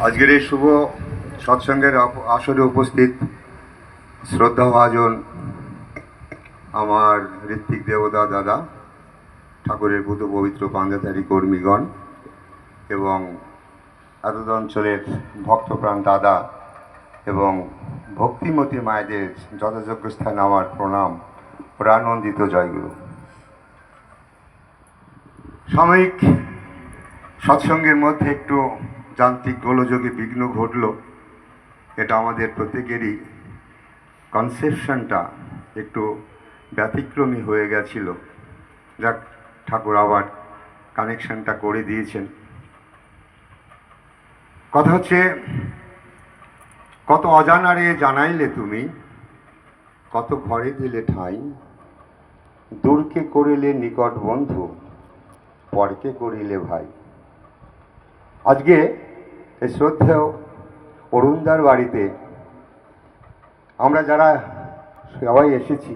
আজকের এই শুভ সৎসঙ্গের আসরে উপস্থিত শ্রদ্ধাভাজন আমার ঋত্বিক দেবতা দাদা, ঠাকুরের পুত পবিত্র পাঞ্জাধারী কর্মীগণ এবং এতদ অঞ্চলের ভক্তপ্রাণ দাদা এবং ভক্তিমতী মায়েদের যথাযোগ্য স্থানে আমার প্রণাম, প্রাণন্দিত জয়গুরু। সাময়িক সৎসঙ্গের মধ্যে একটু যান্ত্রিক গোলযোগে বিঘ্ন ঘটল। এটা আমাদের প্রত্যেকেরই কনসেপশনটা একটু ব্যতিক্রমী হয়ে গেছিল। যাক, ঠাকুর আবার কানেকশনটা করে দিয়েছেন। কথা হচ্ছে, কত অজানারে জানাইলে তুমি, কত ঘরে দিলে ঠাঁই, দূরকে করিলে নিকট বন্ধু, পরকে করিলে ভাই। আজকে এই শ্রদ্ধেয় অরুণদার বাড়িতে আমরা যারা সবাই এসেছি,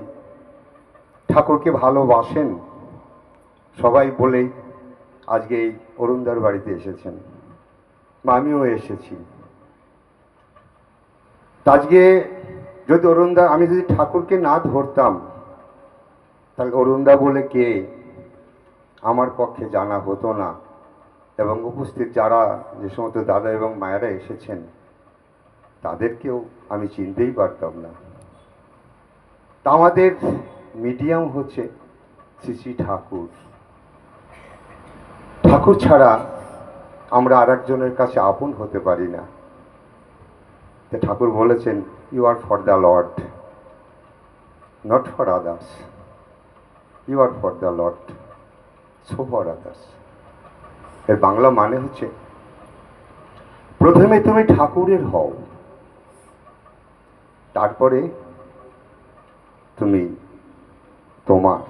ঠাকুরকে ভালোবাসেন সবাই বলেই আজকে এই অরুণদার বাড়িতে এসেছেন, বা আমিও এসেছি। আজকে যদি অরুণদা, আমি যদি ঠাকুরকে না ধরতাম তাহলে অরুণদা বলে কে আমার পক্ষে জানা হতো না, এবং উপস্থিত যারা যে সমস্ত দাদা এবং মায়েরা এসেছেন তাদেরকেও আমি চিনতেই পারতাম না। তা আমাদের মিডিয়াম হচ্ছে শ্রী শ্রী ঠাকুর। ঠাকুর ছাড়া আমরা আর একজনের কাছে আপন হতে পারি না। ঠাকুর বলেছেন, you are for the lord, not for others. You are for the lord, so for others. এর বাংলা মানে হচ্ছে, প্রথমে তুমি ঠাকুরের হও, তারপরে তুমি তোমার।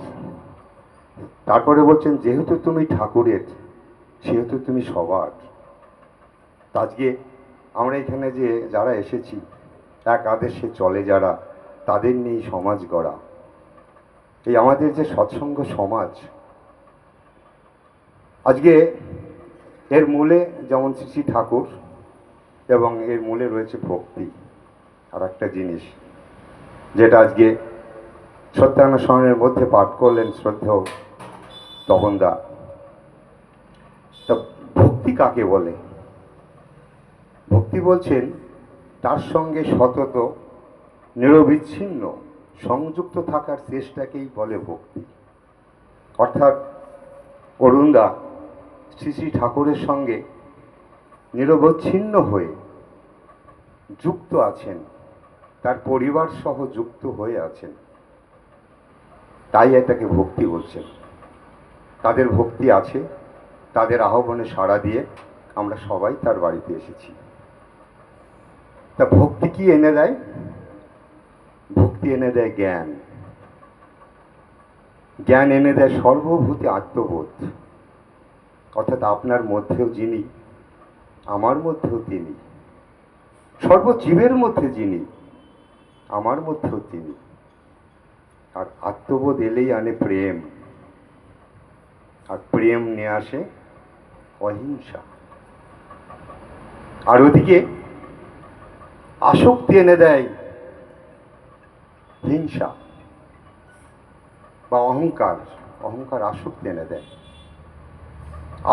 তারপরে বলছেন, যেহেতু তুমি ঠাকুরের সেহেতু তুমি সবার। আজকে আমরা এখানে যে যারা এসেছি, এক আদেশে চলে যারা, তাদের নিয়েই সমাজ গড়া। এই আমাদের যে সৎসঙ্গ সমাজ, আজকে এর মূলে যেমন শ্রী শ্রী ঠাকুর, এবং এর মূলে রয়েছে ভক্তি। আর একটা জিনিস যেটা আজকে সত্যানুসরণের মধ্যে পাঠ করলেন শ্রদ্ধেয় তপনদা, তা ভক্তি কাকে বলে? ভক্তি বলছেন তার সঙ্গে সতত নিরবিচ্ছিন্ন সংযুক্ত থাকার চেষ্টাকেই বলে ভক্তি। অর্থাৎ অরুণদা শ্রী শ্রী ঠাকুরের সঙ্গে নিরবচ্ছিন্ন হয়ে যুক্ত আছেন, তার পরিবার সহ যুক্ত হয়ে আছেন, তাই এটাকে ভক্তি বলছেন। তাদের ভক্তি আছে, তাদের আহ্বানে সাড়া দিয়ে আমরা সবাই তার বাড়িতে এসেছি। তা ভক্তি কি এনে দেয়? ভক্তি এনে দেয় জ্ঞান। জ্ঞান এনে দেয় সর্বভূতি আত্মবোধ। অর্থাৎ আপনার মধ্যেও যিনি, আমার মধ্যেও তিনি, সর্বজীবের মধ্যে যিনি, আমার মধ্যেও তিনি। আর আত্মবোধ এলেই আনে প্রেম, আর প্রেম নিয়ে আসে অহিংসা। আর ওদিকে আসক্তি এনে দেয় হিংসা বা অহংকার। অহংকার আসক্তি এনে দেয়।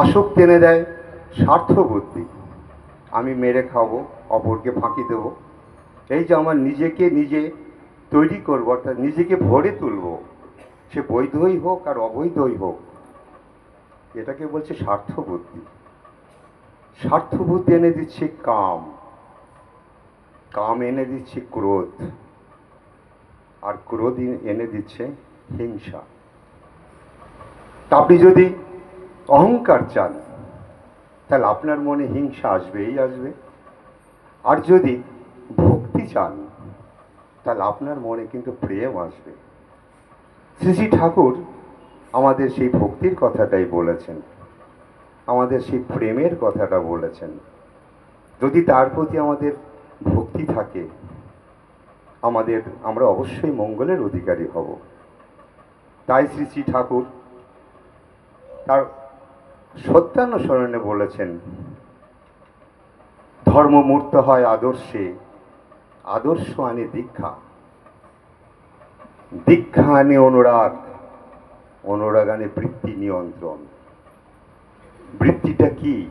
আসক্তি এনে দেয় স্বার্থবুদ্ধি। আমি মেরে খাবো, অপরকে ফাঁকি দেব, এই যে আমার নিজেকে নিজে তৈরি করবো, অর্থাৎ নিজেকে ভরে তুলবো, সে বৈধই হোক আর অবৈধই হোক, এটাকে বলছে স্বার্থবুদ্ধি। স্বার্থবুদ্ধি এনে দিচ্ছে কাম, কাম এনে দিচ্ছে ক্রোধ, আর ক্রোধ এনে দিচ্ছে হিংসা। তা আপনি যদি অহংকার চান তাহলে আপনার মনে হিংসা আসবেই আসবে, আর যদি ভক্তি চান তাহলে আপনার মনে কিন্তু প্রেম আসবে। শ্রী শ্রী ঠাকুর আমাদের সেই ভক্তির কথাটাই বলেছেন, আমাদের সেই প্রেমের কথাটা বলেছেন। যদি তার প্রতি আমাদের ভক্তি থাকে, আমরা অবশ্যই মঙ্গলের অধিকারী হব। তাই শ্রী শ্রী ঠাকুর তার সত্যানুসরণে বলেছেন, ধর্ম মূর্ত হয় আদর্শে, আদর্শ আনে দীক্ষা, দীক্ষা আনে অনুরাগ, অনুরাগ আনে বৃত্তি নিয়ন্ত্রণ। বৃত্তিটা কি?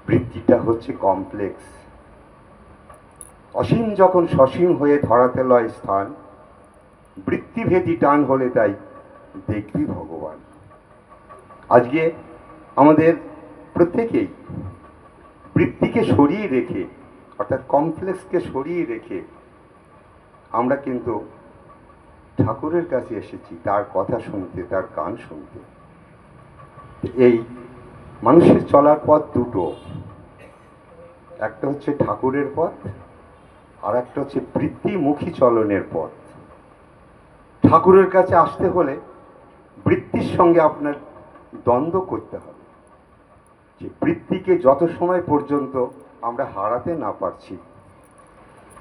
বৃত্তিটা হচ্ছে কমপ্লেক্স। অসীম যখন সসীম হয়ে ধরাতে লয় স্থান, বৃত্তিভেদী টান হলে তাই দেখবি ভগবান। আজকে আমাদের প্রত্যেকেই বৃত্তিকে সরিয়ে রেখে, অর্থাৎ কমপ্লেক্সকে সরিয়ে রেখে আমরা কিন্তু ঠাকুরের কাছে এসেছি তার কথা শুনতে, তার গান শুনতে। এই মানুষের চলার পথ দুটো, একটা হচ্ছে ঠাকুরের পথ, আর একটা হচ্ছে বৃত্তিমুখী চলনের পথ। ঠাকুরের কাছে আসতে হলে বৃত্তির সঙ্গে আপনার দ্বন্দ্ব করতে হবে। যে বৃত্তিকে যত সময় পর্যন্ত আমরা হারাতে না পারছি,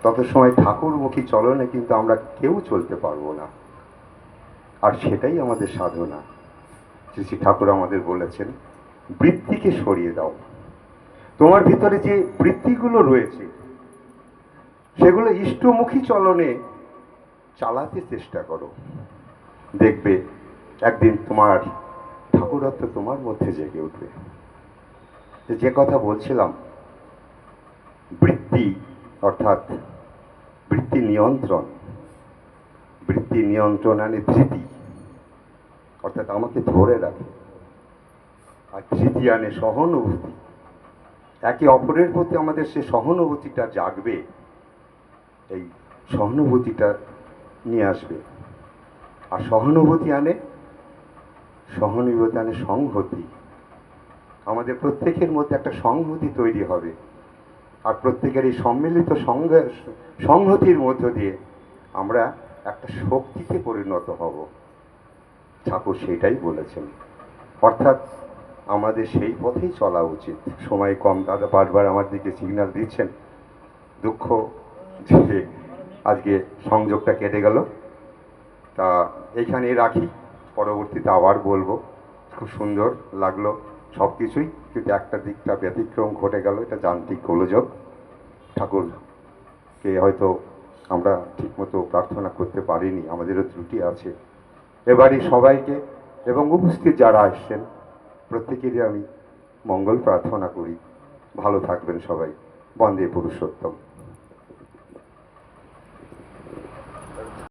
তত সময় ঠাকুরমুখী চলনে কিন্তু আমরা কেউ চলতে পারবো না। আর সেটাই আমাদের সাধনা। শ্রী শ্রী ঠাকুর আমাদের বলেছেন, বৃত্তিকে সরিয়ে দাও। তোমার ভিতরে যে বৃত্তিগুলো রয়েছে সেগুলো ইষ্টমুখী চলনে চালাতে চেষ্টা করো। দেখবে একদিন তোমার ঠাকুরত্ব তোমার মধ্যে জেগে উঠবে। যে কথা বলছিলাম, বৃত্তি অর্থাৎ বৃত্তি নিয়ন্ত্রণ, বৃত্তি নিয়ন্ত্রণ আনে ধৃতি, অর্থাৎ আমাকে ধরে রাখে। আর ধৃতি আনে সহানুভূতি। একে অপরের প্রতি আমাদের সে সহানুভূতিটা জাগবে, এই সহানুভূতিটা নিয়ে আসবে। আর সহানুভূতি আনে সংহতি। আমাদের প্রত্যেকের মধ্যে একটা সংহতি তৈরি হবে। আর প্রত্যেকের এই সম্মিলিত সংহতির মধ্য দিয়ে আমরা একটা শক্তিতে পরিণত হব। ঠাকুর সেটাই বলেছেন। অর্থাৎ আমাদের সেই পথেই চলা উচিত। সময় কম, দাদা বারবার আমার দিকে সিগন্যাল দিচ্ছেন। দুঃখ যে আজকে সংযোগটা কেটে গেল। তা এইখানেই রাখি, পরবর্তীতে আবার বলবো। খুব সুন্দর লাগলো সব কিছুই, কিন্তু একটা দিকটা ব্যতিক্রম ঘটে গেল, এটা যান্ত্রিক গোলযোগ। ঠাকুরকে হয়তো আমরা ঠিকমতো প্রার্থনা করতে পারিনি, আমাদেরও ত্রুটি আছে। এবারই সবাইকে এবং উপস্থিত যারা আসছেন প্রত্যেকেরই আমি মঙ্গল প্রার্থনা করি। ভালো থাকবেন সবাই। বন্দে পুরুষোত্তম।